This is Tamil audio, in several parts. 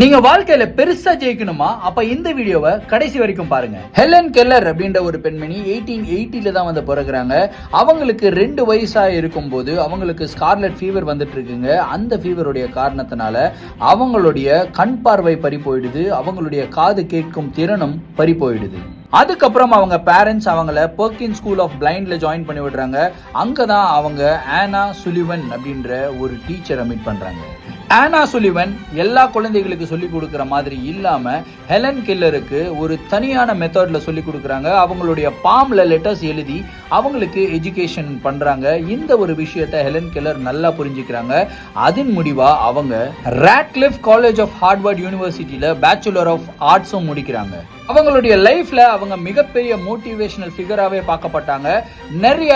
நீங்க வாழ்க்கையில பெருசா ஜெயிக்கணுமா? அப்ப இந்த வீடியோவை கடைசி வரைக்கும் பாருங்க. ஹெலன் கெல்லர் அப்படின்ற ஒரு பெண்மணி 1880 தான் வந்து பிறகுறாங்க. அவங்களுக்கு 2 வயசா இருக்கும் போது அவங்களுக்கு ஸ்கார்லெட் ஃபீவர் வந்துட்டு இருக்குங்க. அந்த ஃபீவருடைய காரணத்தினால அவங்களுடைய கண் பார்வை பறி போயிடுது, அவங்களுடைய காது கேட்கும் திறனும் பறி போயிடுது. அதுக்கப்புறம் அவங்க பேரண்ட்ஸ் அவங்கள பெர்கின் ஸ்கூல் ஆஃப் பிளைண்ட்ல ஜாயின் பண்ணி விடுறாங்க. அங்கதான் அவங்க ஆனா சுலிவன் அப்படின்ற ஒரு டீச்சரை மீட் பண்றாங்க. ஆனா சுலிவன் எல்லா குழந்தைகளுக்கு சொல்லி கொடுக்குற மாதிரி இல்லாம ஹெலன் கெல்லருக்கு ஒரு தனியான மெத்தட்ல சொல்லி கொடுக்குறாங்க. அவங்களுடைய பாம்ல லெட்டர்ஸ் எழுதி அவங்களுக்கு எஜுகேஷன் பண்றாங்க. இந்த ஒரு விஷயத்தை ஹெலன் கெல்லர் நல்லா புரிஞ்சுக்கிறாங்க. அதன் முடிவா அவங்க ராட்க்ளிஃப் காலேஜ் ஆஃப் ஹார்வர்ட் யூனிவர்சிட்டியில பேச்சுலர் ஆஃப் ஆர்ட்ஸும் முடிக்கிறாங்க. அவங்களுடைய லைஃப்ல அவங்க மிகப்பெரிய மோட்டிவேஷனல் ஃபிகராகவே பார்க்கப்பட்டாங்க. நிறைய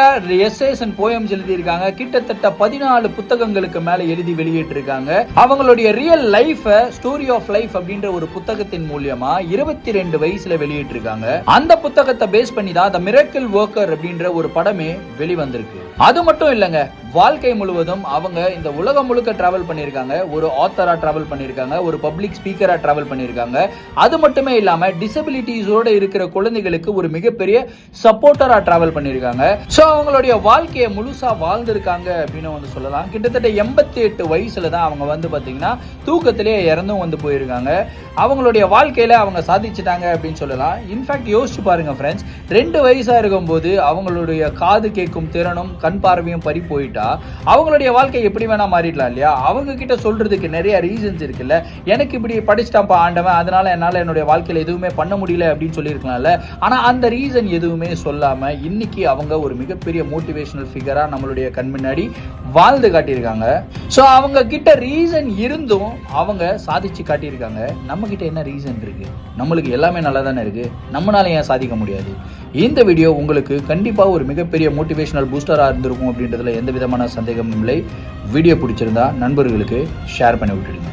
எஸ்ஸேஸ் அண்ட் போயம்ஸ் எழுதியிருக்காங்க. கிட்டத்தட்ட 14 புத்தகங்களுக்கு மேல எழுதி வெளியிட்டிருக்காங்க. அவங்களுடைய real life story of life அப்படின்ற ஒரு புத்தகத்தின் மூலமா 22 வயசுல வெளியிட்டிருக்காங்க. அந்த புத்தகத்தை பேஸ் பண்ணி தான் தி மிரக்கிள் வொர்க்கர் அப்படின்ற ஒரு படமே வெளிவந்திருக்கு. அது மட்டும் இல்லைங்க, வாழ்க்கை முழுவதும் அவங்க இந்த உலகம் முழுக்க டிராவல் பண்ணியிருக்காங்க. ஒரு ஆத்தரா டிராவல் பண்ணியிருக்காங்க, ஒரு பப்ளிக் ஸ்பீக்கரா டிராவல் பண்ணியிருக்காங்க. அது மட்டுமே இல்லாம டிசபிலிட்டிஸோட இருக்கிற குழந்தைகளுக்கு ஒரு மிகப்பெரிய சப்போர்ட்டரா டிராவல் பண்ணியிருக்காங்க. ஸோ அவங்களுடைய வாழ்க்கையை முழுசா வாழ்ந்திருக்காங்க அப்படின்னு வந்து சொல்லலாம். கிட்டத்தட்ட 88 வயசுல தான் அவங்க வந்து பார்த்தீங்கன்னா தூக்கத்திலே இறந்தும் வந்து போயிருக்காங்க. அவங்களுடைய வாழ்க்கையில அவங்க சாதிச்சுட்டாங்க அப்படின்னு சொல்லலாம். இன்ஃபேக்ட் யோசிச்சு பாருங்க ஃப்ரெண்ட்ஸ், 2 வயசா இருக்கும்போது அவங்களுடைய காது கேட்கும் திறனும் கண் பார்வையும் பறி போயிட்டா அவங்களுடைய வாழ்க்கை எப்படி வேணா மாறிடலாம் இல்லையா? அவங்க கிட்ட சொல்றதுக்கு நிறைய ரீசன்ஸ் இருக்குல்ல. எனக்கு இப்படி படிச்சுட்டாப்பா ஆண்டவன், அதனால என்னால என்னுடைய வாழ்க்கையில எதுவுமே பண்ண முடியல அப்படின்னு சொல்லியிருக்கலாம்ல. ஆனா அந்த ரீசன் எதுவுமே சொல்லாம இன்னைக்கு அவங்க ஒரு மிகப்பெரிய மோட்டிவேஷனல் ஃபிகரா நம்மளுடைய கண் முன்னாடி வாழ்ந்து காட்டியிருக்காங்க. ஸோ அவங்க கிட்ட ரீசன் இருந்தும் அவங்க சாதிச்சு காட்டியிருக்காங்க. நம்ம கிட்ட என்ன ரீசன் இருக்கு? நம்மளுக்கு எல்லாமே நல்லா தானே இருக்கு. நம்மளால ஏன் சாதிக்க முடியாது? இந்த வீடியோ உங்களுக்கு கண்டிப்பா ஒரு மிகப்பெரிய மோட்டிவேஷனல் பூஸ்டரா இருந்திருக்கும் அப்படின்றதுல எந்த விதமான சந்தேகமும் இல்லை. வீடியோ பிடிச்சிருந்தா நண்பர்களுக்கு ஷேர் பண்ணி விட்டுடுங்க.